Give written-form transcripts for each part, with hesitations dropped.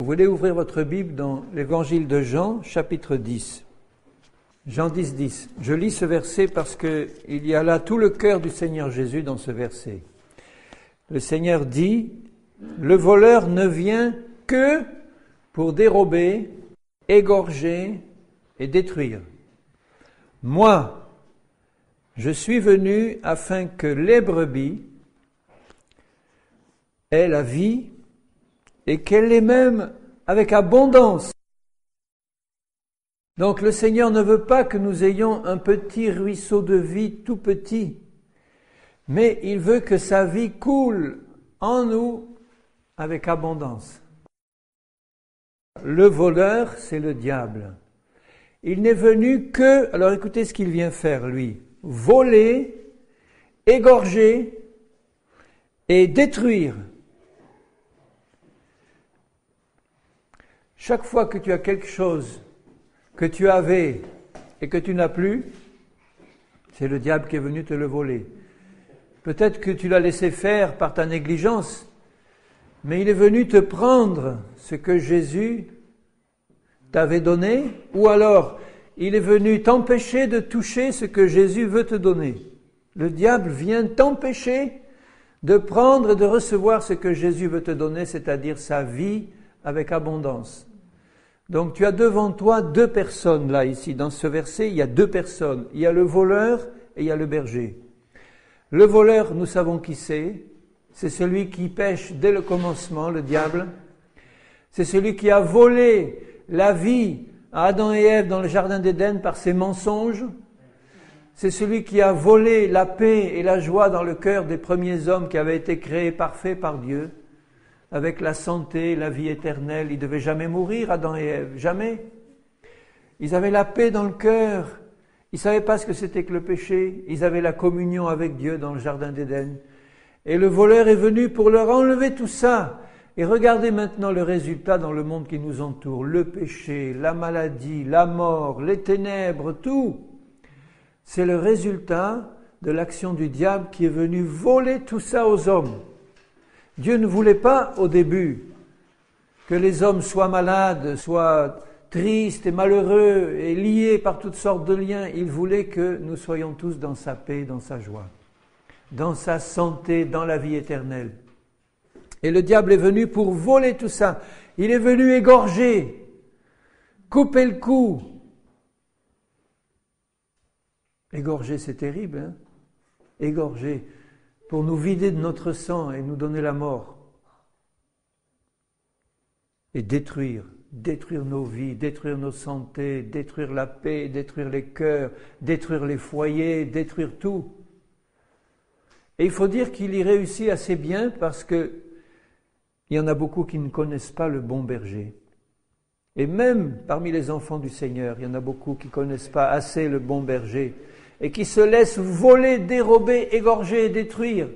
Vous voulez ouvrir votre Bible dans l'évangile de Jean, chapitre 10. Jean 10, 10. Je lis ce verset parce qu'il y a là tout le cœur du Seigneur Jésus dans ce verset. Le Seigneur dit, « Le voleur ne vient que pour dérober, égorger et détruire. Moi, je suis venu afin que les brebis aient la vie et qu'elle l'ait même avec abondance. » Donc le Seigneur ne veut pas que nous ayons un petit ruisseau de vie tout petit, mais il veut que sa vie coule en nous avec abondance. Le voleur, c'est le diable. Il n'est venu que, alors écoutez ce qu'il vient faire lui, voler, égorger et détruire. Chaque fois que tu as quelque chose que tu avais et que tu n'as plus, c'est le diable qui est venu te le voler. Peut-être que tu l'as laissé faire par ta négligence, mais il est venu te prendre ce que Jésus t'avait donné, ou alors il est venu t'empêcher de toucher ce que Jésus veut te donner. Le diable vient t'empêcher de prendre et de recevoir ce que Jésus veut te donner, c'est-à-dire sa vie avec abondance. Donc tu as devant toi deux personnes là, ici, dans ce verset, il y a deux personnes. Il y a le voleur et il y a le berger. Le voleur, nous savons qui c'est celui qui pêche dès le commencement, le diable. C'est celui qui a volé la vie à Adam et Ève dans le jardin d'Éden par ses mensonges. C'est celui qui a volé la paix et la joie dans le cœur des premiers hommes qui avaient été créés parfaits par Dieu. Avec la santé, la vie éternelle, ils ne devaient jamais mourir, Adam et Ève, jamais. Ils avaient la paix dans le cœur, ils ne savaient pas ce que c'était que le péché, ils avaient la communion avec Dieu dans le jardin d'Éden. Et le voleur est venu pour leur enlever tout ça. Et regardez maintenant le résultat dans le monde qui nous entoure, le péché, la maladie, la mort, les ténèbres, tout. C'est le résultat de l'action du diable qui est venu voler tout ça aux hommes. Dieu ne voulait pas au début que les hommes soient malades, soient tristes et malheureux et liés par toutes sortes de liens. Il voulait que nous soyons tous dans sa paix, dans sa joie, dans sa santé, dans la vie éternelle. Et le diable est venu pour voler tout ça. Il est venu égorger, couper le cou. Égorger, c'est terrible, hein? Égorger. Pour nous vider de notre sang et nous donner la mort. Et détruire nos vies, détruire nos santé, détruire la paix, détruire les cœurs, détruire les foyers, détruire tout. Et il faut dire qu'il y réussit assez bien parce que il y en a beaucoup qui ne connaissent pas le bon berger. Et même parmi les enfants du Seigneur, il y en a beaucoup qui ne connaissent pas assez le bon berger. Et qui se laissent voler, dérober, égorger et détruire.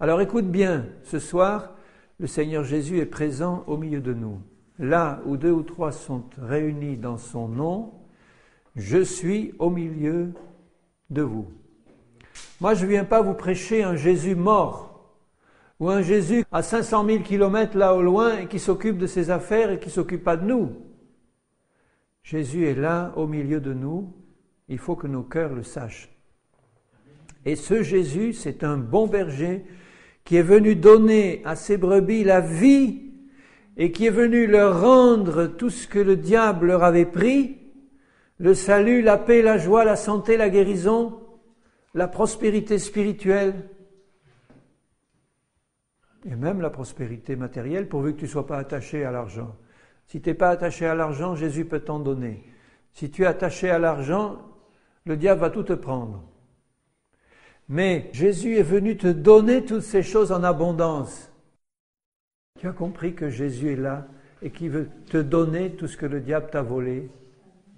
Alors écoute bien, ce soir, le Seigneur Jésus est présent au milieu de nous. Là où 2 ou 3 sont réunis dans son nom, je suis au milieu de vous. Moi, je ne viens pas vous prêcher un Jésus mort, ou un Jésus à 500 000 kilomètres là au loin et qui s'occupe de ses affaires et qui ne s'occupe pas de nous. Jésus est là au milieu de nous. Il faut que nos cœurs le sachent. Et ce Jésus, c'est un bon berger qui est venu donner à ses brebis la vie et qui est venu leur rendre tout ce que le diable leur avait pris, le salut, la paix, la joie, la santé, la guérison, la prospérité spirituelle et même la prospérité matérielle pourvu que tu ne sois pas attaché à l'argent. Si tu n'es pas attaché à l'argent, Jésus peut t'en donner. Si tu es attaché à l'argent, le diable va tout te prendre. Mais Jésus est venu te donner toutes ces choses en abondance. Tu as compris que Jésus est là et qu'il veut te donner tout ce que le diable t'a volé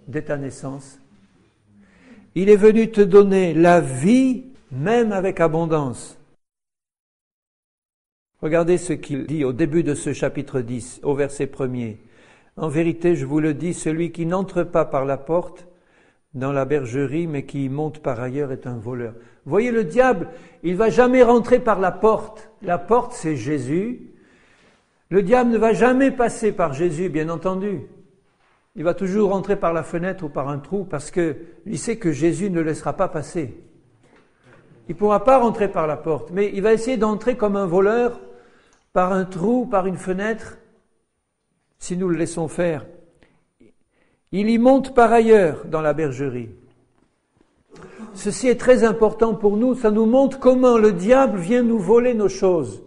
dès ta naissance. Il est venu te donner la vie, même avec abondance. Regardez ce qu'il dit au début de ce chapitre 10, au verset 1er. En vérité, je vous le dis, celui qui n'entre pas par la porte dans la bergerie, mais qui y monte par ailleurs est un voleur. Vous voyez, le diable, il ne va jamais rentrer par la porte. La porte, c'est Jésus. Le diable ne va jamais passer par Jésus, bien entendu. Il va toujours rentrer par la fenêtre ou par un trou parce qu'il sait que Jésus ne le laissera pas passer. Il ne pourra pas rentrer par la porte, mais il va essayer d'entrer comme un voleur par un trou, par une fenêtre, si nous le laissons faire. Il y monte par ailleurs dans la bergerie. Ceci est très important pour nous, ça nous montre comment le diable vient nous voler nos choses.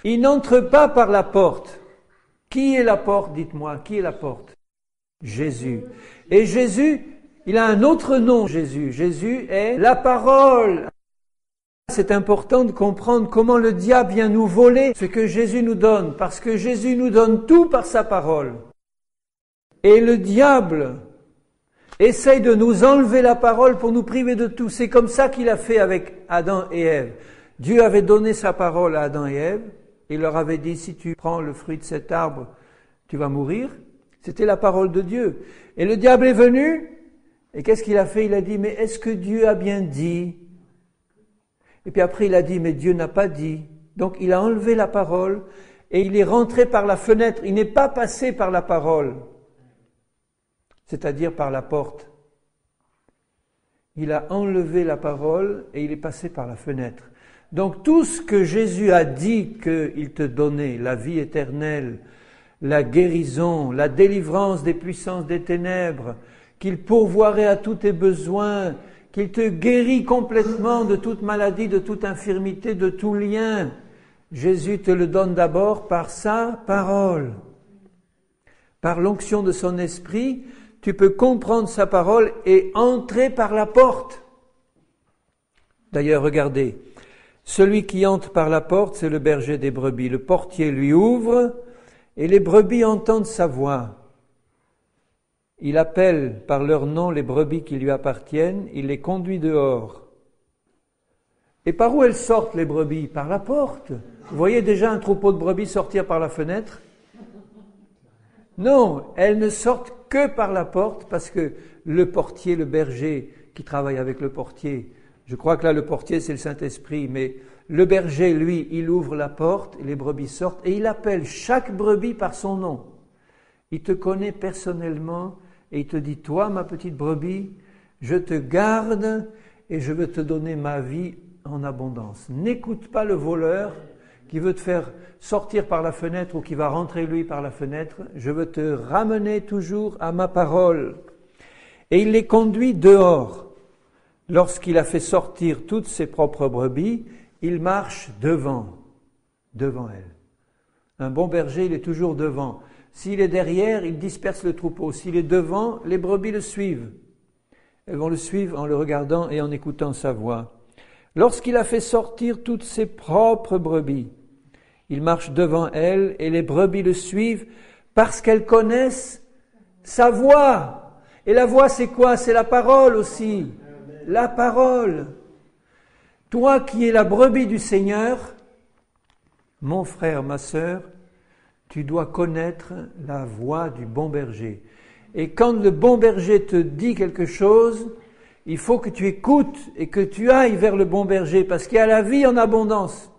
Il n'entre pas par la porte. Qui est la porte, dites-moi, qui est la porte? Jésus. Et Jésus, il a un autre nom, Jésus. Jésus est la parole. C'est important de comprendre comment le diable vient nous voler ce que Jésus nous donne, parce que Jésus nous donne tout par sa parole. Et le diable essaye de nous enlever la parole pour nous priver de tout. C'est comme ça qu'il a fait avec Adam et Ève. Dieu avait donné sa parole à Adam et Ève. Il leur avait dit, si tu prends le fruit de cet arbre, tu vas mourir. C'était la parole de Dieu. Et le diable est venu, et qu'est-ce qu'il a fait? Il a dit, mais est-ce que Dieu a bien dit? Et puis après il a dit, mais Dieu n'a pas dit. Donc il a enlevé la parole, et il est rentré par la fenêtre. Il n'est pas passé par la parole, c'est-à-dire par la porte. Il a enlevé la parole, et il est passé par la fenêtre. Donc tout ce que Jésus a dit qu'il te donnait, la vie éternelle, la guérison, la délivrance des puissances des ténèbres, qu'il pourvoirait à tous tes besoins, qu'il te guérit complètement de toute maladie, de toute infirmité, de tout lien, Jésus te le donne d'abord par sa parole. Par l'onction de son esprit, tu peux comprendre sa parole et entrer par la porte. D'ailleurs, regardez, celui qui entre par la porte, c'est le berger des brebis. Le portier lui ouvre et les brebis entendent sa voix. Il appelle par leur nom les brebis qui lui appartiennent, il les conduit dehors. Et par où elles sortent les brebis? Par la porte. Vous voyez déjà un troupeau de brebis sortir par la fenêtre? Non, elles ne sortent que par la porte parce que le portier, le berger qui travaille avec le portier, je crois que là le portier c'est le Saint-Esprit, mais le berger lui, il ouvre la porte et les brebis sortent et il appelle chaque brebis par son nom. Il te connaît personnellement et il te dit, toi ma petite brebis, je te garde et je veux te donner ma vie en abondance. N'écoute pas le voleur qui veut te faire sortir par la fenêtre ou qui va rentrer lui par la fenêtre. Je veux te ramener toujours à ma parole. Et il les conduit dehors. Lorsqu'il a fait sortir toutes ses propres brebis, il marche devant elles. Un bon berger, il est toujours devant. S'il est derrière, il disperse le troupeau. S'il est devant, les brebis le suivent. Elles vont le suivre en le regardant et en écoutant sa voix. Lorsqu'il a fait sortir toutes ses propres brebis, il marche devant elles et les brebis le suivent parce qu'elles connaissent sa voix. Et la voix, c'est quoi? C'est la parole aussi. La parole. Toi qui es la brebis du Seigneur, mon frère, ma sœur, tu dois connaître la voix du bon berger. Et quand le bon berger te dit quelque chose, il faut que tu écoutes et que tu ailles vers le bon berger parce qu'il y a la vie en abondance.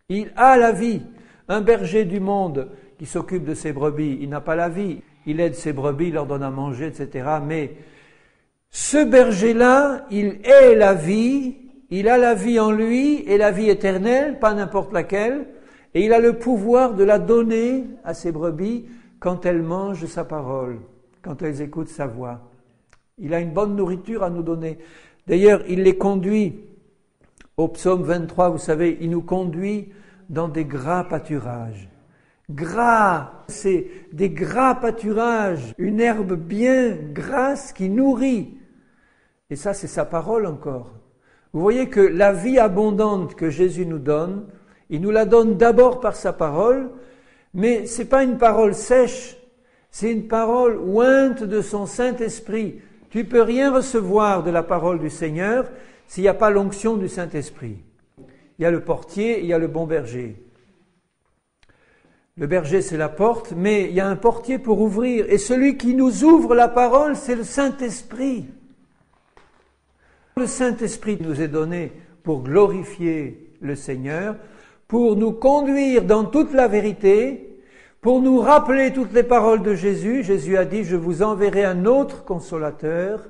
Il a la vie. Un berger du monde qui s'occupe de ses brebis, il n'a pas la vie. Il aide ses brebis, il leur donne à manger, etc. Mais ce berger-là, il est la vie, il a la vie en lui et la vie éternelle, pas n'importe laquelle, et il a le pouvoir de la donner à ses brebis quand elles mangent sa parole, quand elles écoutent sa voix. Il a une bonne nourriture à nous donner. D'ailleurs, il les conduit au psaume 23, vous savez, il nous conduit dans des gras pâturages. Gras, c'est des gras pâturages, une herbe bien grasse qui nourrit. Et ça, c'est sa parole encore. Vous voyez que la vie abondante que Jésus nous donne, il nous la donne d'abord par sa parole, mais c'est pas une parole sèche, c'est une parole ointe de son Saint-Esprit. Tu peux rien recevoir de la parole du Seigneur s'il n'y a pas l'onction du Saint-Esprit. Il y a le portier, il y a le bon berger. Le berger, c'est la porte, mais il y a un portier pour ouvrir. Et celui qui nous ouvre la parole, c'est le Saint-Esprit. Le Saint-Esprit nous est donné pour glorifier le Seigneur, pour nous conduire dans toute la vérité, pour nous rappeler toutes les paroles de Jésus. Jésus a dit, je vous enverrai un autre consolateur.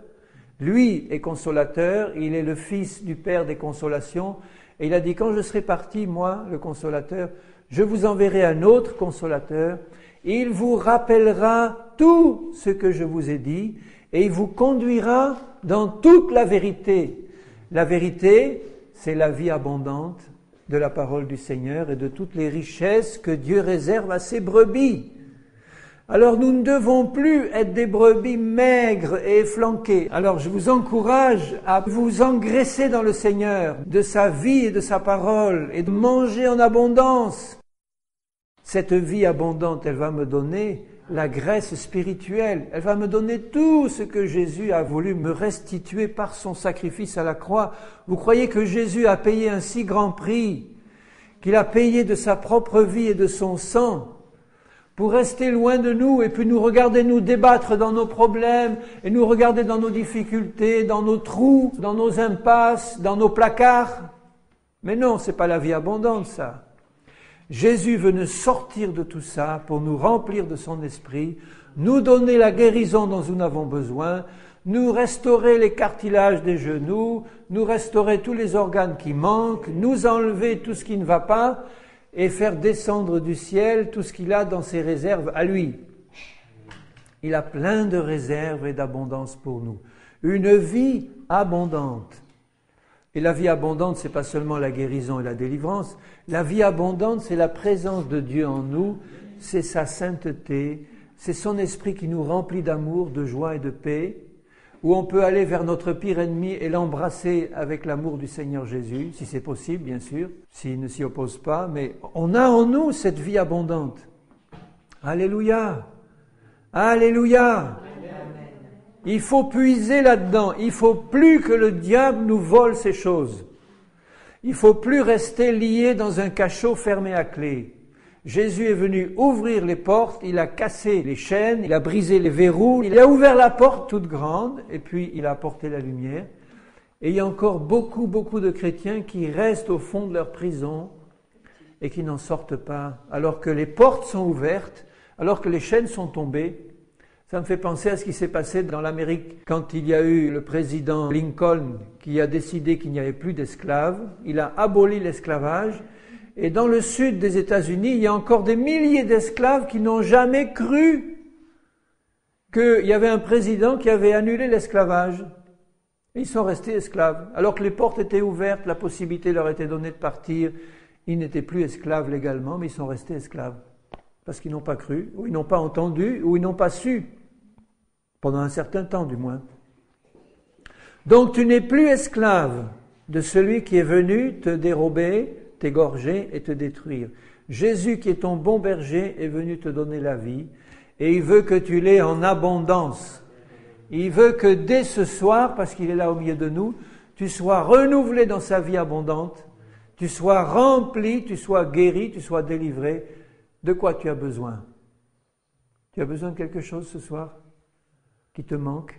Lui est consolateur, il est le Fils du Père des consolations. Et il a dit, quand je serai parti, moi, le consolateur, je vous enverrai un autre consolateur. Il vous rappellera tout ce que je vous ai dit et il vous conduira dans toute la vérité. La vérité, c'est la vie abondante de la parole du Seigneur et de toutes les richesses que Dieu réserve à ses brebis. Alors nous ne devons plus être des brebis maigres et efflanquées. Alors je vous encourage à vous engraisser dans le Seigneur, de sa vie et de sa parole, et de manger en abondance. Cette vie abondante, elle va me donner la graisse spirituelle. Elle va me donner tout ce que Jésus a voulu me restituer par son sacrifice à la croix. Vous croyez que Jésus a payé un si grand prix, qu'il a payé de sa propre vie et de son sang pour rester loin de nous et puis nous regarder nous débattre dans nos problèmes et nous regarder dans nos difficultés, dans nos trous, dans nos impasses, dans nos placards? Mais non, c'est pas la vie abondante, ça. Jésus veut nous sortir de tout ça pour nous remplir de son esprit, nous donner la guérison dont nous avons besoin, nous restaurer les cartilages des genoux, nous restaurer tous les organes qui manquent, nous enlever tout ce qui ne va pas et faire descendre du ciel tout ce qu'il a dans ses réserves à lui. Il a plein de réserves et d'abondance pour nous. Une vie abondante. Et la vie abondante, c'est pas seulement la guérison et la délivrance. La vie abondante, c'est la présence de Dieu en nous, c'est sa sainteté, c'est son esprit qui nous remplit d'amour, de joie et de paix, où on peut aller vers notre pire ennemi et l'embrasser avec l'amour du Seigneur Jésus, si c'est possible, bien sûr, s'il ne s'y oppose pas, mais on a en nous cette vie abondante. Alléluia! Alléluia! Il faut puiser là-dedans. Il faut plus que le diable nous vole ces choses. Il faut plus rester lié dans un cachot fermé à clé. Jésus est venu ouvrir les portes, il a cassé les chaînes, il a brisé les verrous, il a ouvert la porte toute grande et puis il a apporté la lumière. Et il y a encore beaucoup de chrétiens qui restent au fond de leur prison et qui n'en sortent pas, alors que les portes sont ouvertes, alors que les chaînes sont tombées. Ça me fait penser à ce qui s'est passé dans l'Amérique quand il y a eu le président Lincoln qui a décidé qu'il n'y avait plus d'esclaves. Il a aboli l'esclavage. Et dans le sud des États-Unis, il y a encore des milliers d'esclaves qui n'ont jamais cru qu'il y avait un président qui avait annulé l'esclavage. Et ils sont restés esclaves. Alors que les portes étaient ouvertes, la possibilité leur était donnée de partir. Ils n'étaient plus esclaves légalement, mais ils sont restés esclaves. Parce qu'ils n'ont pas cru, ou ils n'ont pas entendu, ou ils n'ont pas su. Pendant un certain temps, du moins. Donc, tu n'es plus esclave de celui qui est venu te dérober, t'égorger et te détruire. Jésus, qui est ton bon berger, est venu te donner la vie et il veut que tu l'aies en abondance. Il veut que dès ce soir, parce qu'il est là au milieu de nous, tu sois renouvelé dans sa vie abondante, tu sois rempli, tu sois guéri, tu sois délivré. De quoi tu as besoin? Tu as besoin de quelque chose ce soir qui te manque?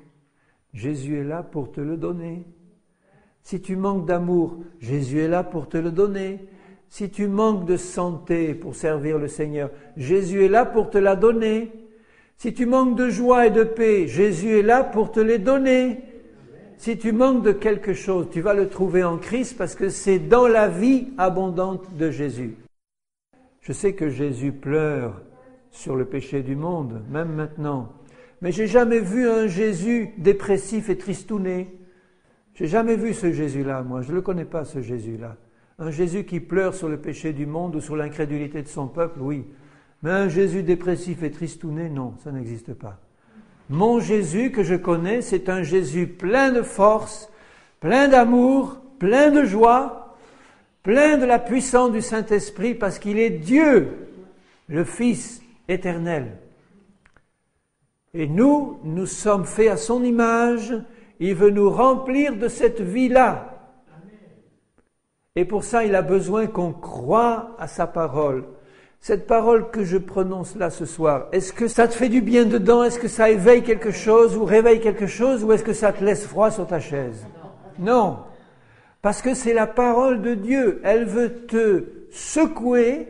Jésus est là pour te le donner. Si tu manques d'amour, Jésus est là pour te le donner. Si tu manques de santé pour servir le Seigneur, Jésus est là pour te la donner. Si tu manques de joie et de paix, Jésus est là pour te les donner. Si tu manques de quelque chose, tu vas le trouver en Christ parce que c'est dans la vie abondante de Jésus. Je sais que Jésus pleure sur le péché du monde, même maintenant. Mais j'ai jamais vu un Jésus dépressif et tristouné. J'ai jamais vu ce Jésus-là, moi. Je ne le connais pas, ce Jésus-là. Un Jésus qui pleure sur le péché du monde ou sur l'incrédulité de son peuple, oui. Mais un Jésus dépressif et tristouné, non, ça n'existe pas. Mon Jésus que je connais, c'est un Jésus plein de force, plein d'amour, plein de joie, plein de la puissance du Saint-Esprit, parce qu'il est Dieu, le Fils éternel. Et nous sommes faits à son image. Il veut nous remplir de cette vie-là. Et pour ça, il a besoin qu'on croie à sa parole. Cette parole que je prononce là ce soir, est-ce que ça te fait du bien dedans? Est-ce que ça éveille quelque chose ou réveille quelque chose? Ou est-ce que ça te laisse froid sur ta chaise? Non. Parce que c'est la parole de Dieu. Elle veut te secouer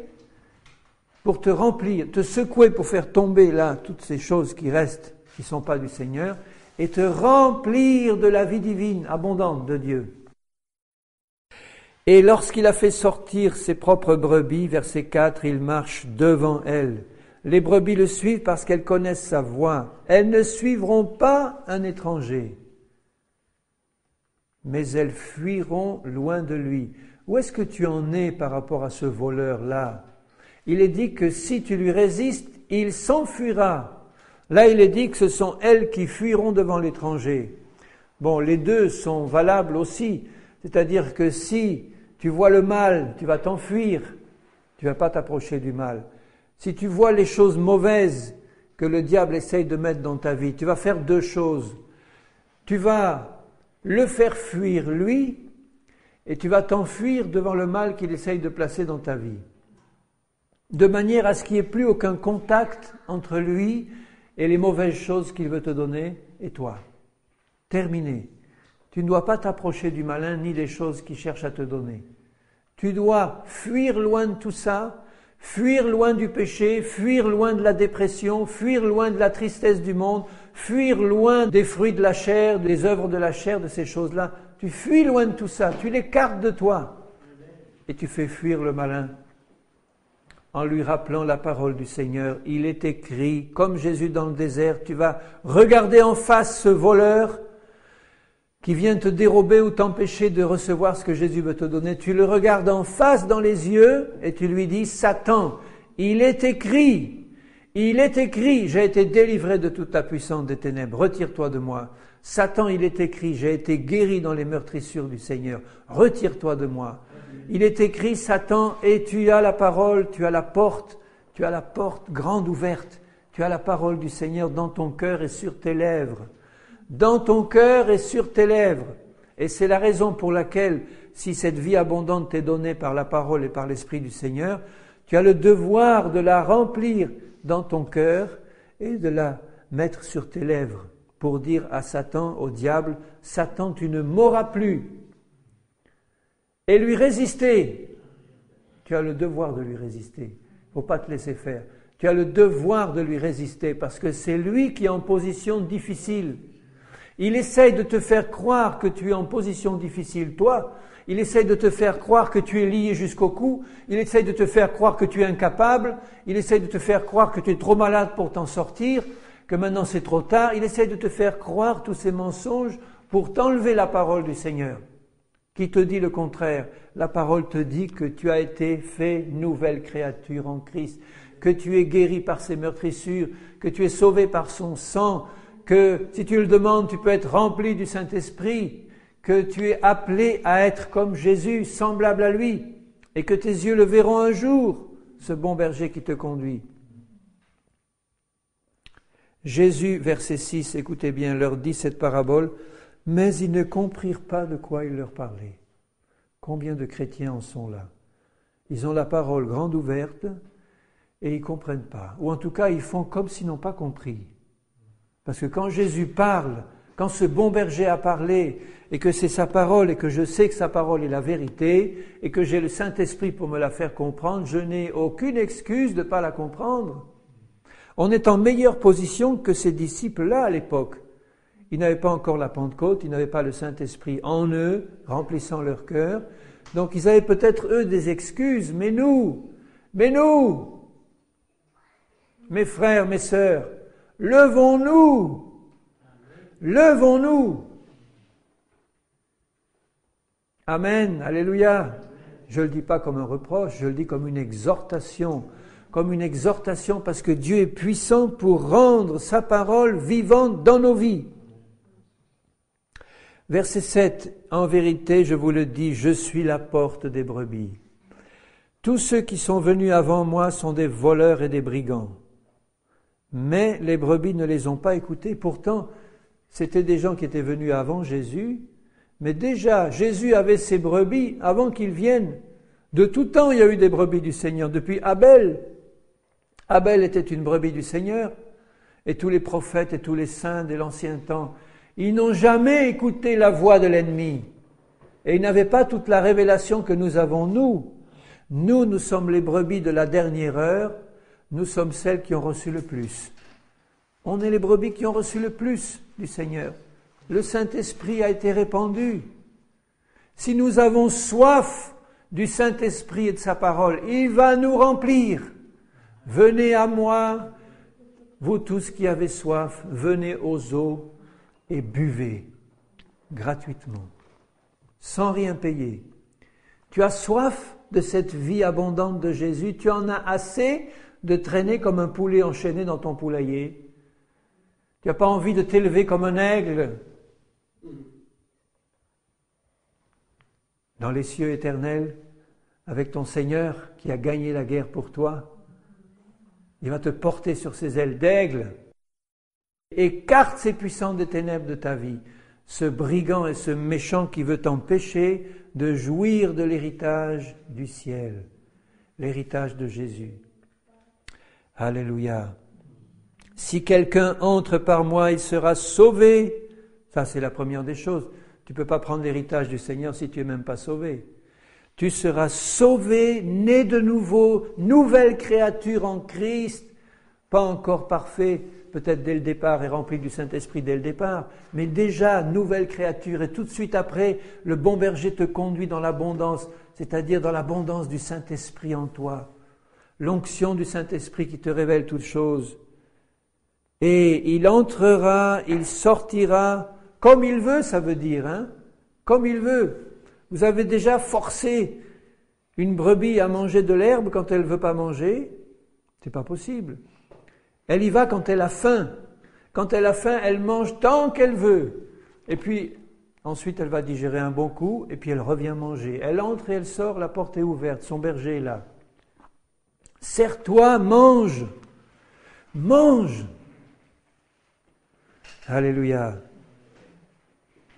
pour te remplir, te secouer pour faire tomber là toutes ces choses qui restent, qui ne sont pas du Seigneur, et te remplir de la vie divine abondante de Dieu. Et lorsqu'il a fait sortir ses propres brebis, verset 4, il marche devant elles. Les brebis le suivent parce qu'elles connaissent sa voix. Elles ne suivront pas un étranger, mais elles fuiront loin de lui. Où est-ce que tu en es par rapport à ce voleur-là? Il est dit que si tu lui résistes, il s'enfuira. Là, il est dit que ce sont elles qui fuiront devant l'étranger. Bon, les deux sont valables aussi. C'est-à-dire que si tu vois le mal, tu vas t'enfuir. Tu ne vas pas t'approcher du mal. Si tu vois les choses mauvaises que le diable essaye de mettre dans ta vie, tu vas faire deux choses. Tu vas le faire fuir, lui, et tu vas t'enfuir devant le mal qu'il essaye de placer dans ta vie. De manière à ce qu'il n'y ait plus aucun contact entre lui et les mauvaises choses qu'il veut te donner et toi. Terminé. Tu ne dois pas t'approcher du malin ni des choses qu'il cherche à te donner. Tu dois fuir loin de tout ça, fuir loin du péché, fuir loin de la dépression, fuir loin de la tristesse du monde, fuir loin des fruits de la chair, des œuvres de la chair, de ces choses-là. Tu fuis loin de tout ça, tu l'écartes de toi et tu fais fuir le malin. En lui rappelant la parole du Seigneur, il est écrit, comme Jésus dans le désert, tu vas regarder en face ce voleur qui vient te dérober ou t'empêcher de recevoir ce que Jésus veut te donner. Tu le regardes en face dans les yeux et tu lui dis, Satan, il est écrit, j'ai été délivré de toute ta puissance des ténèbres, retire-toi de moi. Satan, il est écrit, j'ai été guéri dans les meurtrissures du Seigneur, retire-toi de moi. Il est écrit, Satan, et tu as la parole, tu as la porte grande ouverte, tu as la parole du Seigneur dans ton cœur et sur tes lèvres. Dans ton cœur et sur tes lèvres. Et c'est la raison pour laquelle, si cette vie abondante t'est donnée par la parole et par l'Esprit du Seigneur, tu as le devoir de la remplir dans ton cœur et de la mettre sur tes lèvres pour dire à Satan, au diable, Satan, tu ne m'auras plus. Et lui résister. Tu as le devoir de lui résister. Il ne faut pas te laisser faire. Tu as le devoir de lui résister parce que c'est lui qui est en position difficile. Il essaye de te faire croire que tu es en position difficile, toi. Il essaye de te faire croire que tu es lié jusqu'au cou. Il essaye de te faire croire que tu es incapable. Il essaye de te faire croire que tu es trop malade pour t'en sortir, que maintenant c'est trop tard. Il essaye de te faire croire tous ces mensonges pour t'enlever la parole du Seigneur, qui te dit le contraire. La parole te dit que tu as été fait nouvelle créature en Christ, que tu es guéri par ses meurtrissures, que tu es sauvé par son sang, que si tu le demandes, tu peux être rempli du Saint-Esprit, que tu es appelé à être comme Jésus, semblable à lui, et que tes yeux le verront un jour, ce bon berger qui te conduit. Jésus, verset 6, écoutez bien, leur dit cette parabole, mais ils ne comprirent pas de quoi il leur parlait. Combien de chrétiens en sont là? Ils ont la parole grande ouverte et ils ne comprennent pas. Ou en tout cas, ils font comme s'ils n'ont pas compris. Parce que quand Jésus parle, quand ce bon berger a parlé, et que c'est sa parole, et que je sais que sa parole est la vérité, et que j'ai le Saint-Esprit pour me la faire comprendre, je n'ai aucune excuse de ne pas la comprendre. On est en meilleure position que ces disciples-là à l'époque. Ils n'avaient pas encore la Pentecôte, ils n'avaient pas le Saint-Esprit en eux, remplissant leur cœur. Donc ils avaient peut-être eux des excuses, mais nous, mes frères, mes sœurs, levons-nous. Amen, alléluia. Je ne le dis pas comme un reproche, je le dis comme une exhortation parce que Dieu est puissant pour rendre sa parole vivante dans nos vies. Verset 7, en vérité, je vous le dis, je suis la porte des brebis. Tous ceux qui sont venus avant moi sont des voleurs et des brigands. Mais les brebis ne les ont pas écoutés. Pourtant, c'était des gens qui étaient venus avant Jésus. Mais déjà, Jésus avait ses brebis avant qu'il vienne. De tout temps, il y a eu des brebis du Seigneur. Depuis Abel. Abel était une brebis du Seigneur. Et tous les prophètes et tous les saints de l'ancien temps, ils n'ont jamais écouté la voix de l'ennemi. Et ils n'avaient pas toute la révélation que nous avons, nous. Nous sommes les brebis de la dernière heure, nous sommes celles qui ont reçu le plus. On est les brebis qui ont reçu le plus du Seigneur. Le Saint-Esprit a été répandu. Si nous avons soif du Saint-Esprit et de sa parole, il va nous remplir. Venez à moi, vous tous qui avez soif, venez aux eaux et buvez gratuitement, sans rien payer. Tu as soif de cette vie abondante de Jésus, tu en as assez de traîner comme un poulet enchaîné dans ton poulailler. Tu n'as pas envie de t'élever comme un aigle dans les cieux éternels avec ton Seigneur qui a gagné la guerre pour toi. Il va te porter sur ses ailes d'aigle. Écarte ces puissants des ténèbres de ta vie, ce brigand et ce méchant qui veut t'empêcher de jouir de l'héritage du ciel, l'héritage de Jésus. Alléluia. Si quelqu'un entre par moi, il sera sauvé. Ça, c'est la première des choses. Tu ne peux pas prendre l'héritage du Seigneur si tu n'es même pas sauvé. Tu seras sauvé, né de nouveau, nouvelle créature en Christ, pas encore parfait, peut-être dès le départ et rempli du Saint-Esprit dès le départ, mais déjà nouvelle créature. Et tout de suite après, le bon berger te conduit dans l'abondance, c'est-à-dire dans l'abondance du Saint-Esprit en toi. L'onction du Saint-Esprit qui te révèle toutes choses. Et il entrera, il sortira, comme il veut, ça veut dire, comme il veut. Vous avez déjà forcé une brebis à manger de l'herbe quand elle ne veut pas manger? C'est pas possible. Elle y va quand elle a faim. Quand elle a faim, elle mange tant qu'elle veut. Et puis, ensuite, elle va digérer un bon coup, et puis elle revient manger. Elle entre et elle sort, la porte est ouverte, son berger est là. Serre-toi, mange. Mange. Alléluia.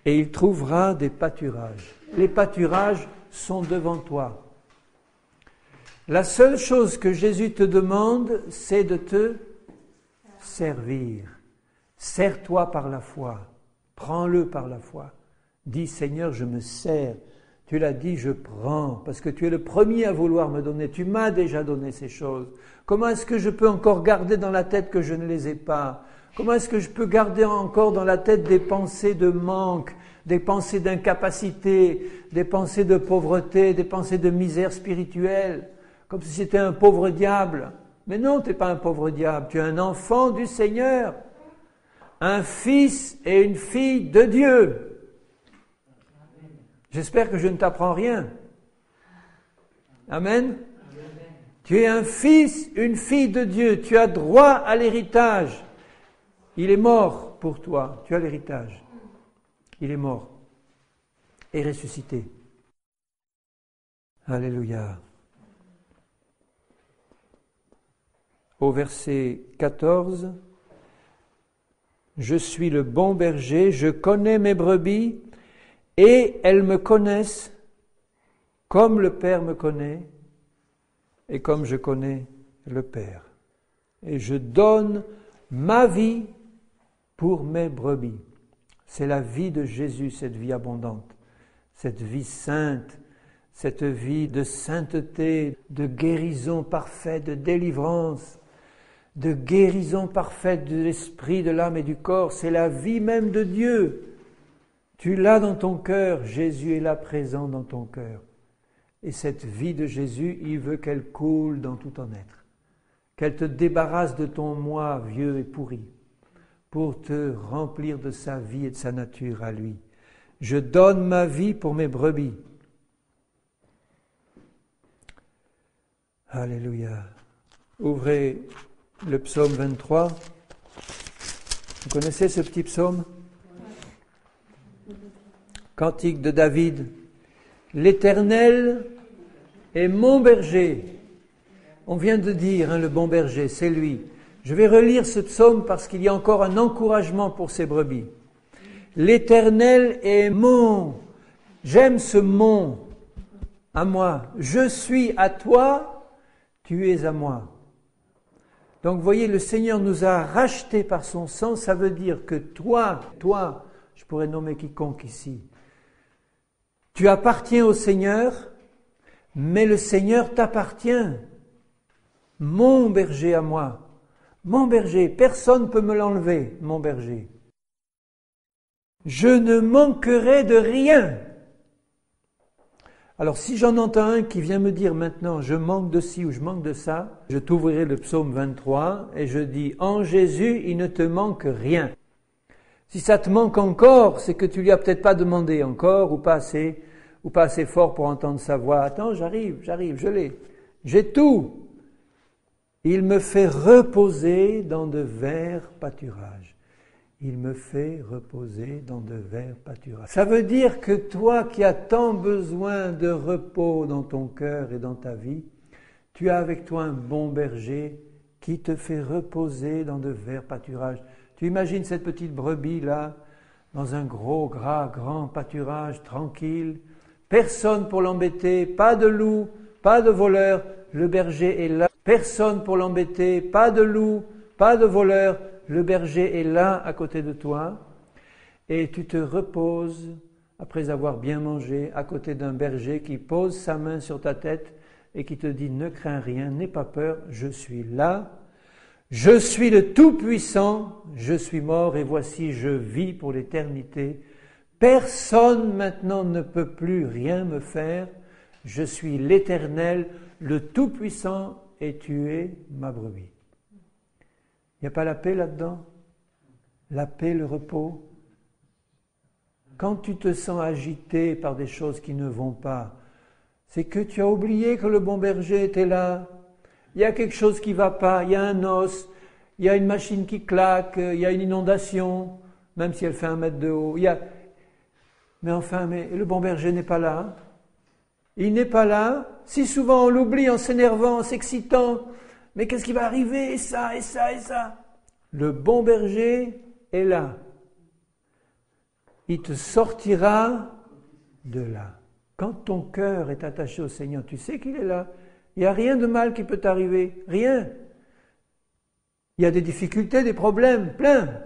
Et il trouvera des pâturages. Les pâturages sont devant toi. La seule chose que Jésus te demande, c'est de te servir. Sers-toi par la foi. Prends-le par la foi. Dis, Seigneur, je me sers. Tu l'as dit, je prends, parce que tu es le premier à vouloir me donner. Tu m'as déjà donné ces choses. Comment est-ce que je peux encore garder dans la tête que je ne les ai pas? Comment est-ce que je peux garder encore dans la tête des pensées de manque, des pensées d'incapacité, des pensées de pauvreté, des pensées de misère spirituelle, comme si c'était un pauvre diable? Mais non, tu n'es pas un pauvre diable, tu es un enfant du Seigneur, un fils et une fille de Dieu. J'espère que je ne t'apprends rien. Amen. Amen. Tu es un fils, une fille de Dieu, tu as droit à l'héritage. Il est mort pour toi, tu as l'héritage. Il est mort et ressuscité. Alléluia. Au verset 14, « Je suis le bon berger, je connais mes brebis, et elles me connaissent comme le Père me connaît, et comme je connais le Père. Et je donne ma vie pour mes brebis. » C'est la vie de Jésus, cette vie abondante, cette vie sainte, cette vie de sainteté, de guérison parfaite, de délivrance, de guérison parfaite de l'esprit, de l'âme et du corps. C'est la vie même de Dieu. Tu l'as dans ton cœur, Jésus est là présent dans ton cœur. Et cette vie de Jésus, il veut qu'elle coule dans tout ton être, qu'elle te débarrasse de ton moi vieux et pourri, pour te remplir de sa vie et de sa nature à lui. Je donne ma vie pour mes brebis. Alléluia. Ouvrez le psaume 23. Vous connaissez ce petit psaume? Cantique de David. L'Éternel est mon berger. On vient de dire, le bon berger, c'est lui. Je vais relire ce psaume parce qu'il y a encore un encouragement pour ces brebis. L'Éternel est mon. J'aime ce mon à moi. Je suis à toi, tu es à moi. Donc vous voyez, le Seigneur nous a rachetés par son sang. Ça veut dire que toi, je pourrais nommer quiconque ici, tu appartiens au Seigneur. Mais le Seigneur t'appartient. Mon berger à moi. Mon berger, personne ne peut me l'enlever, mon berger. Je ne manquerai de rien. Alors si j'en entends un qui vient me dire maintenant, je manque de ci ou je manque de ça, je t'ouvrirai le psaume 23 et je dis, en Jésus, il ne te manque rien. Si ça te manque encore, c'est que tu lui as peut-être pas demandé encore ou pas assez fort pour entendre sa voix. Attends, j'arrive, je l'ai. J'ai tout. Il me fait reposer dans de verts pâturages. Il me fait reposer dans de verts pâturages. Ça veut dire que toi qui as tant besoin de repos dans ton cœur et dans ta vie, tu as avec toi un bon berger qui te fait reposer dans de verts pâturages. Tu imagines cette petite brebis là, dans un gros, grand pâturage tranquille, personne pour l'embêter, pas de loup, pas de voleur, le berger est là. Personne pour l'embêter, pas de loup, pas de voleur, le berger est là à côté de toi. Et tu te reposes, après avoir bien mangé, à côté d'un berger qui pose sa main sur ta tête et qui te dit « Ne crains rien, n'aie pas peur, je suis là. Je suis le Tout-Puissant, je suis mort et voici je vis pour l'éternité. Personne maintenant ne peut plus rien me faire. Je suis l'Éternel, le Tout-Puissant et tu es ma brebis. » Il n'y a pas la paix là-dedans? La paix, le repos. Quand tu te sens agité par des choses qui ne vont pas, c'est que tu as oublié que le bon berger était là. Il y a quelque chose qui ne va pas, il y a un os, il y a une machine qui claque, il y a une inondation, même si elle fait 1 mètre de haut. Mais le bon berger n'est pas là. Il n'est pas là. Si souvent on l'oublie en s'énervant, en s'excitant, mais qu'est-ce qui va arriver? Et ça. Le bon berger est là. Il te sortira de là. Quand ton cœur est attaché au Seigneur, tu sais qu'il est là. Il n'y a rien de mal qui peut t'arriver. Rien. Il y a des difficultés, des problèmes, plein.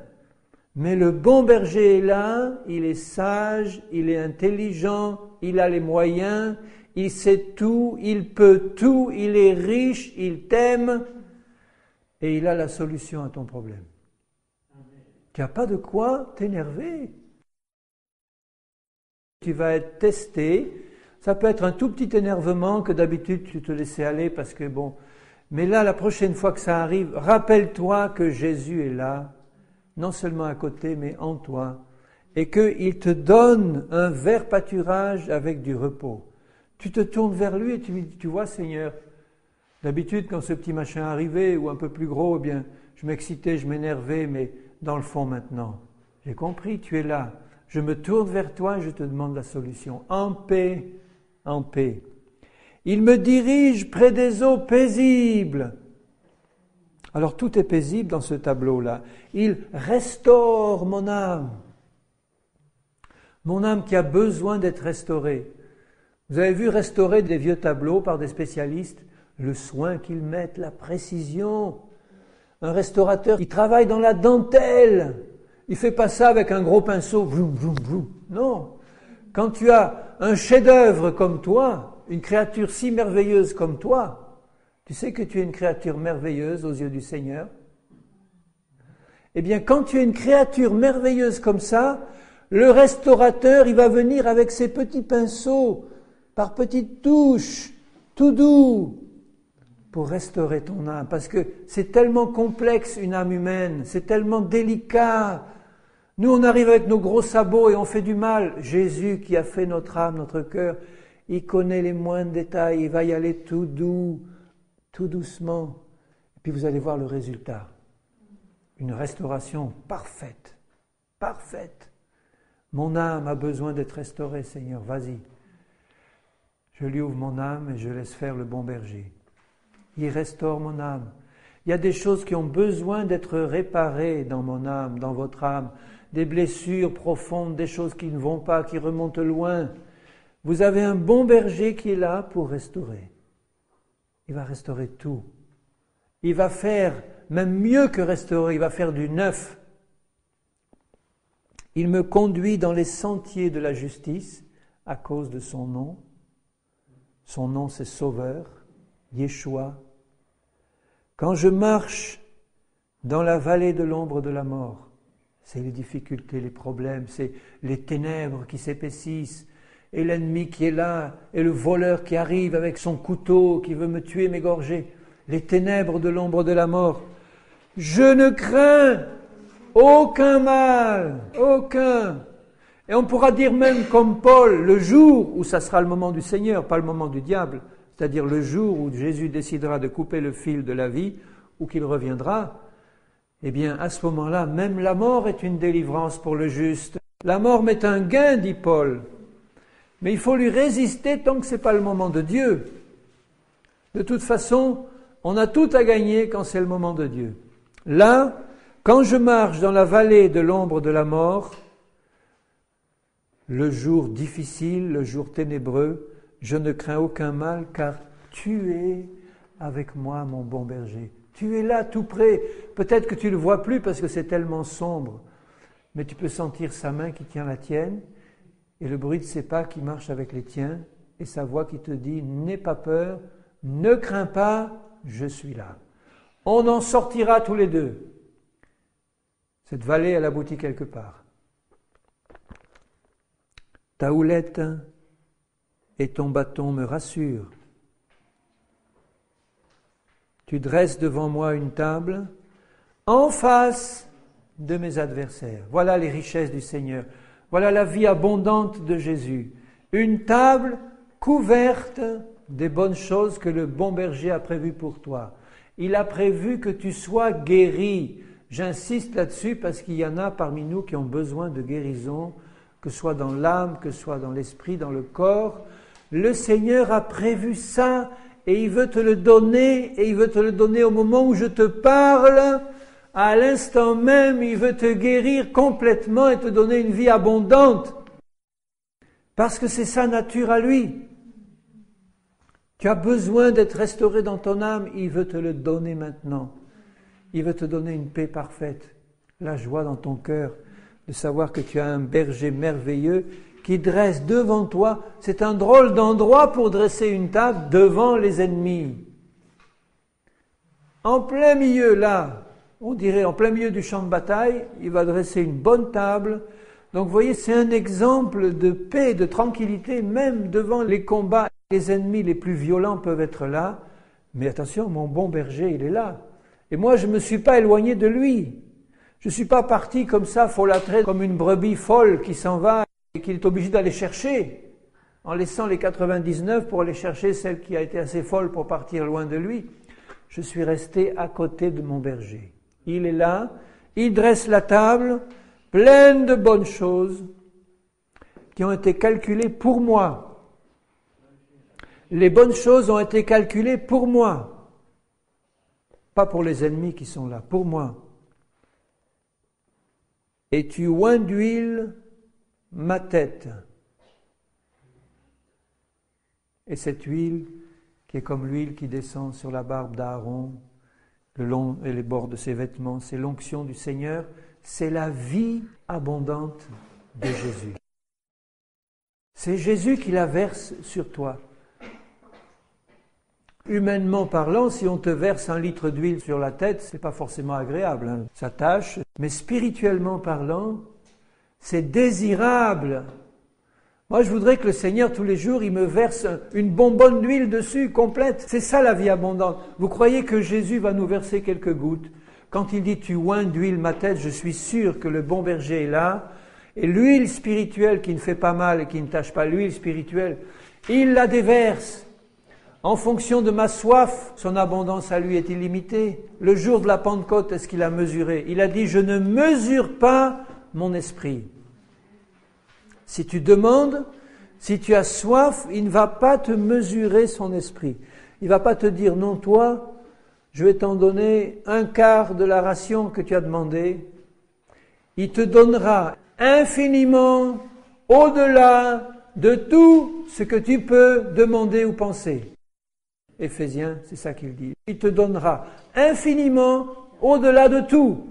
Mais le bon berger est là, il est sage, il est intelligent, il a les moyens, il sait tout, il peut tout, il est riche, il t'aime et il a la solution à ton problème. Tu n'as pas de quoi t'énerver. Tu vas être testé. Ça peut être un tout petit énervement que d'habitude tu te laissais aller parce que bon. Mais là, la prochaine fois que ça arrive, rappelle-toi que Jésus est là, non seulement à côté, mais en toi, et qu'il te donne un vert pâturage avec du repos. Tu te tournes vers lui et tu lui dis, tu vois Seigneur, d'habitude quand ce petit machin arrivait, ou un peu plus gros, eh bien, je m'excitais, je m'énervais, mais dans le fond maintenant, j'ai compris, tu es là. Je me tourne vers toi et je te demande la solution. En paix, en paix. Il me dirige près des eaux paisibles. Alors tout est paisible dans ce tableau-là. Il restaure mon âme. Mon âme qui a besoin d'être restaurée. Vous avez vu restaurer des vieux tableaux par des spécialistes, le soin qu'ils mettent, la précision. Un restaurateur, il travaille dans la dentelle. Il fait pas ça avec un gros pinceau. Vroom, vroom, vroom. Non. Quand tu as un chef-d'œuvre comme toi, une créature si merveilleuse comme toi, tu sais que tu es une créature merveilleuse aux yeux du Seigneur. Eh bien, quand tu es une créature merveilleuse comme ça, le restaurateur, il va venir avec ses petits pinceaux, par petites touches, tout doux, pour restaurer ton âme. Parce que c'est tellement complexe une âme humaine, c'est tellement délicat. Nous, on arrive avec nos gros sabots et on fait du mal. Jésus qui a fait notre âme, notre cœur, il connaît les moindres détails, il va y aller tout doux, tout doucement. Et puis vous allez voir le résultat. Une restauration parfaite, parfaite. Mon âme a besoin d'être restaurée, Seigneur, vas-y. Je lui ouvre mon âme et je laisse faire le bon berger. Il restaure mon âme. Il y a des choses qui ont besoin d'être réparées dans mon âme, dans votre âme. Des blessures profondes, des choses qui ne vont pas, qui remontent loin. Vous avez un bon berger qui est là pour restaurer. Il va restaurer tout. Il va faire, même mieux que restaurer, il va faire du neuf. Il me conduit dans les sentiers de la justice à cause de son nom. Son nom c'est Sauveur, Yeshua. Quand je marche dans la vallée de l'ombre de la mort, c'est les difficultés, les problèmes, c'est les ténèbres qui s'épaississent, et l'ennemi qui est là, et le voleur qui arrive avec son couteau, qui veut me tuer, m'égorger. Les ténèbres de l'ombre de la mort. Je ne crains aucun mal, aucun. Et on pourra dire même comme Paul, le jour où ça sera le moment du Seigneur, pas le moment du diable, c'est-à-dire le jour où Jésus décidera de couper le fil de la vie, ou qu'il reviendra, eh bien à ce moment-là, même la mort est une délivrance pour le juste. La mort m'est un gain, dit Paul. Mais il faut lui résister tant que ce n'est pas le moment de Dieu. De toute façon, on a tout à gagner quand c'est le moment de Dieu. Là, quand je marche dans la vallée de l'ombre de la mort, le jour difficile, le jour ténébreux, je ne crains aucun mal, car tu es avec moi, mon bon berger. Tu es là, tout près. Peut-être que tu ne le vois plus parce que c'est tellement sombre, mais tu peux sentir sa main qui tient la tienne, et le bruit de ses pas qui marche avec les tiens, et sa voix qui te dit « N'aie pas peur, ne crains pas, je suis là. » On en sortira tous les deux. Cette vallée, elle aboutit quelque part. Ta houlette et ton bâton me rassurent. Tu dresses devant moi une table en face de mes adversaires. Voilà les richesses du Seigneur. Voilà la vie abondante de Jésus. Une table couverte des bonnes choses que le bon berger a prévues pour toi. Il a prévu que tu sois guéri. J'insiste là-dessus parce qu'il y en a parmi nous qui ont besoin de guérison, que ce soit dans l'âme, que ce soit dans l'esprit, dans le corps. Le Seigneur a prévu ça et il veut te le donner, et il veut te le donner au moment où je te parle. À l'instant même, il veut te guérir complètement et te donner une vie abondante. Parce que c'est sa nature à lui. Tu as besoin d'être restauré dans ton âme, il veut te le donner maintenant. Il veut te donner une paix parfaite, la joie dans ton cœur, de savoir que tu as un berger merveilleux qui dresse devant toi. C'est un drôle d'endroit pour dresser une table devant les ennemis. En plein milieu, là, on dirait en plein milieu du champ de bataille, il va dresser une bonne table. Donc vous voyez, c'est un exemple de paix, de tranquillité, même devant les combats. Les ennemis les plus violents peuvent être là, mais attention, mon bon berger, il est là. Et moi, je ne me suis pas éloigné de lui. Je ne suis pas parti comme ça, folâtré, comme une brebis folle qui s'en va et qu'il est obligé d'aller chercher, en laissant les 99 pour aller chercher celle qui a été assez folle pour partir loin de lui. Je suis resté à côté de mon berger. Il est là, il dresse la table, pleine de bonnes choses qui ont été calculées pour moi. Les bonnes choses ont été calculées pour moi. Pas pour les ennemis qui sont là, pour moi. Et tu oins d'huile ma tête. Et cette huile, qui est comme l'huile qui descend sur la barbe d'Aaron, le long et les bords de ses vêtements, c'est l'onction du Seigneur, c'est la vie abondante de Jésus. C'est Jésus qui la verse sur toi. Humainement parlant, si on te verse 1 litre d'huile sur la tête, c'est pas forcément agréable, hein. Ça tâche. Mais spirituellement parlant, c'est désirable. Moi, je voudrais que le Seigneur, tous les jours, il me verse une bonbonne d'huile dessus, complète. C'est ça la vie abondante. Vous croyez que Jésus va nous verser quelques gouttes? Quand il dit « tu oins d'huile ma tête », je suis sûr que le bon berger est là. Et l'huile spirituelle qui ne fait pas mal et qui ne tâche pas, l'huile spirituelle, il la déverse. En fonction de ma soif, son abondance à lui est illimitée. Le jour de la Pentecôte, est-ce qu'il a mesuré? Il a dit « je ne mesure pas mon esprit ». Si tu demandes, si tu as soif, il ne va pas te mesurer son esprit. Il ne va pas te dire « non, toi, je vais t'en donner 1/4 de la ration que tu as demandé ». Il te donnera infiniment au-delà de tout ce que tu peux demander ou penser. Éphésiens, c'est ça qu'il dit. Il te donnera infiniment au-delà de tout.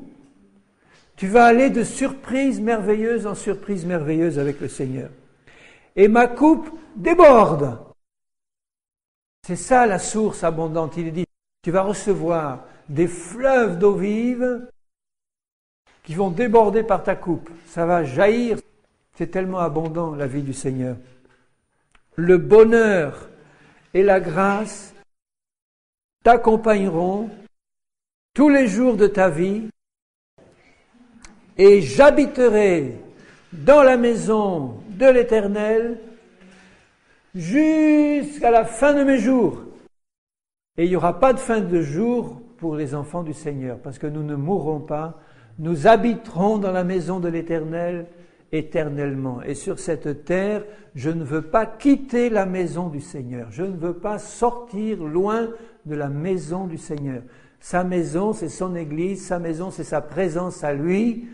Tu vas aller de surprise merveilleuse en surprise merveilleuse avec le Seigneur. Et ma coupe déborde. C'est ça la source abondante. Il dit, tu vas recevoir des fleuves d'eau vive qui vont déborder par ta coupe. Ça va jaillir. C'est tellement abondant la vie du Seigneur. Le bonheur et la grâce t'accompagneront tous les jours de ta vie et j'habiterai dans la maison de l'Éternel jusqu'à la fin de mes jours. Et il n'y aura pas de fin de jour pour les enfants du Seigneur, parce que nous ne mourrons pas, nous habiterons dans la maison de l'Éternel éternellement. Et sur cette terre, je ne veux pas quitter la maison du Seigneur. Je ne veux pas sortir loin de la maison du Seigneur. Sa maison, c'est son Église. Sa maison, c'est sa présence à lui.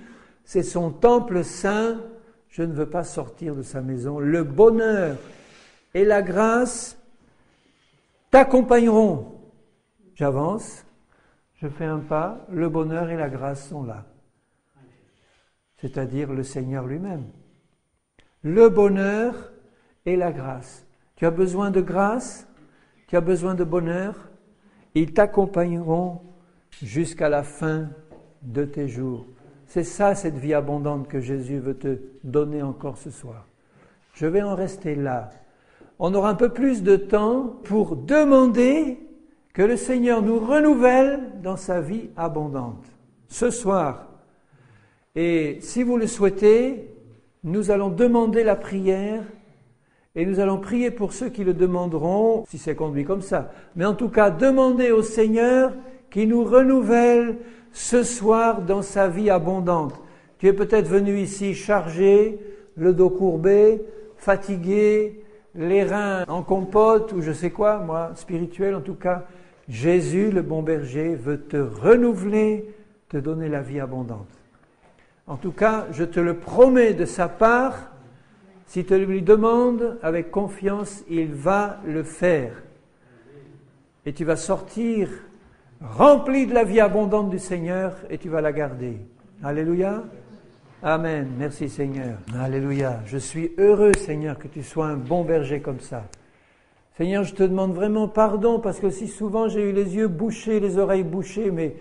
C'est son temple saint. Je ne veux pas sortir de sa maison. Le bonheur et la grâce t'accompagneront. J'avance, je fais un pas, le bonheur et la grâce sont là. C'est-à-dire le Seigneur lui-même. Le bonheur et la grâce. Tu as besoin de grâce, tu as besoin de bonheur, ils t'accompagneront jusqu'à la fin de tes jours. C'est ça, cette vie abondante que Jésus veut te donner encore ce soir. Je vais en rester là. On aura un peu plus de temps pour demander que le Seigneur nous renouvelle dans sa vie abondante. Ce soir, et si vous le souhaitez, nous allons demander la prière et nous allons prier pour ceux qui le demanderont, si c'est conduit comme ça. Mais en tout cas, demander au Seigneur qui nous renouvelle ce soir dans sa vie abondante. Tu es peut-être venu ici chargé, le dos courbé, fatigué, les reins en compote ou je sais quoi, moi, spirituel en tout cas. Jésus, le bon berger, veut te renouveler, te donner la vie abondante. En tout cas, je te le promets de sa part, si tu lui demandes avec confiance, il va le faire. Et tu vas sortir rempli de la vie abondante du Seigneur et tu vas la garder. Alléluia. Amen. Merci Seigneur. Alléluia. Je suis heureux Seigneur que tu sois un bon berger comme ça. Seigneur, je te demande vraiment pardon parce que si souvent j'ai eu les yeux bouchés, les oreilles bouchées, mais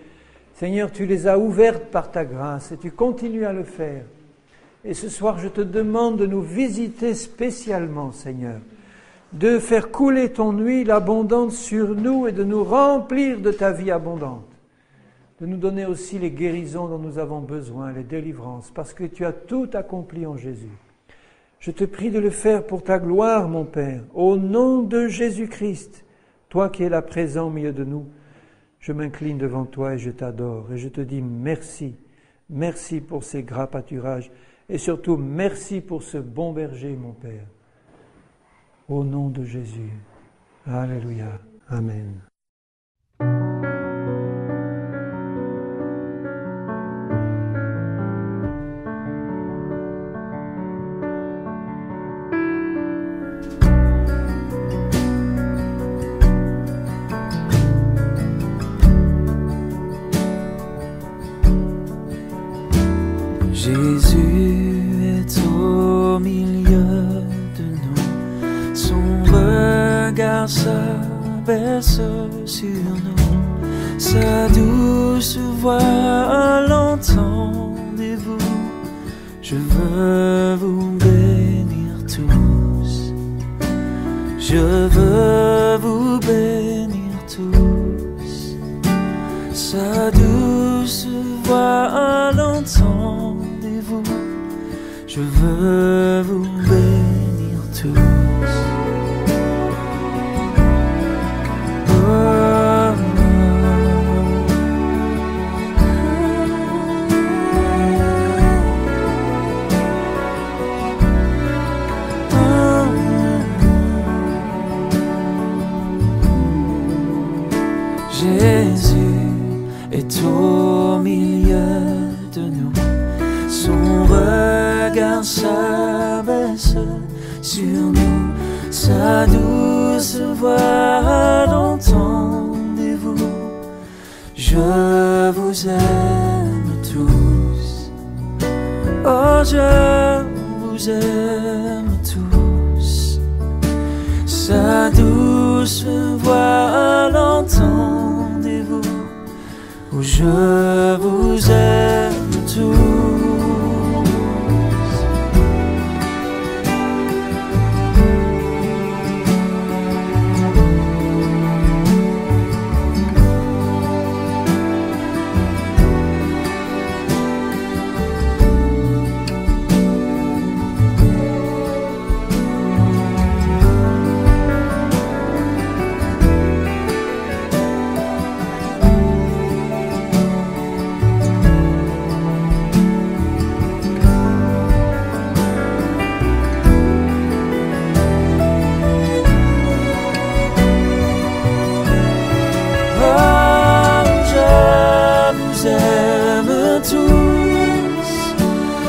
Seigneur, tu les as ouvertes par ta grâce et tu continues à le faire. Et ce soir, je te demande de nous visiter spécialement, Seigneur, de faire couler ton huile abondante sur nous et de nous remplir de ta vie abondante, de nous donner aussi les guérisons dont nous avons besoin, les délivrances, parce que tu as tout accompli en Jésus. Je te prie de le faire pour ta gloire, mon Père, au nom de Jésus-Christ, toi qui es là présent au milieu de nous. Je m'incline devant toi et je t'adore et je te dis merci. Merci pour ces gras pâturages et surtout merci pour ce bon berger, mon Père. Au nom de Jésus. Alléluia. Amen. Jésus est au milieu de nous, son regard s'abaisse sur nous, sa douce voix l'entendez-vous, je veux vous bénir tous, je veux vous bénir tous, sa douce voix l'entendez-vous. Je veux vous bénir tous. Oh, Jésus est au milieu de nous. Son regard s'abaisse sur nous, sa douce voix l'entendez-vous. Je vous aime tous, oh je vous aime tous, sa douce douce voix l'entendez-vous? Oh, je vous aime tous.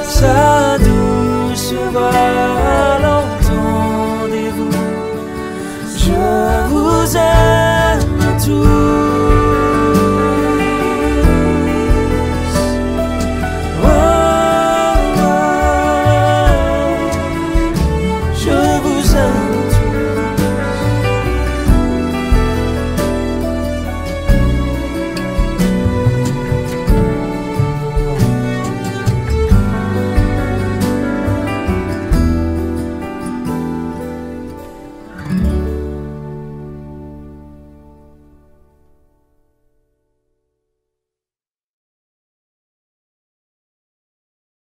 Sa douce voix l'entendez-vous? Je vous aime tous.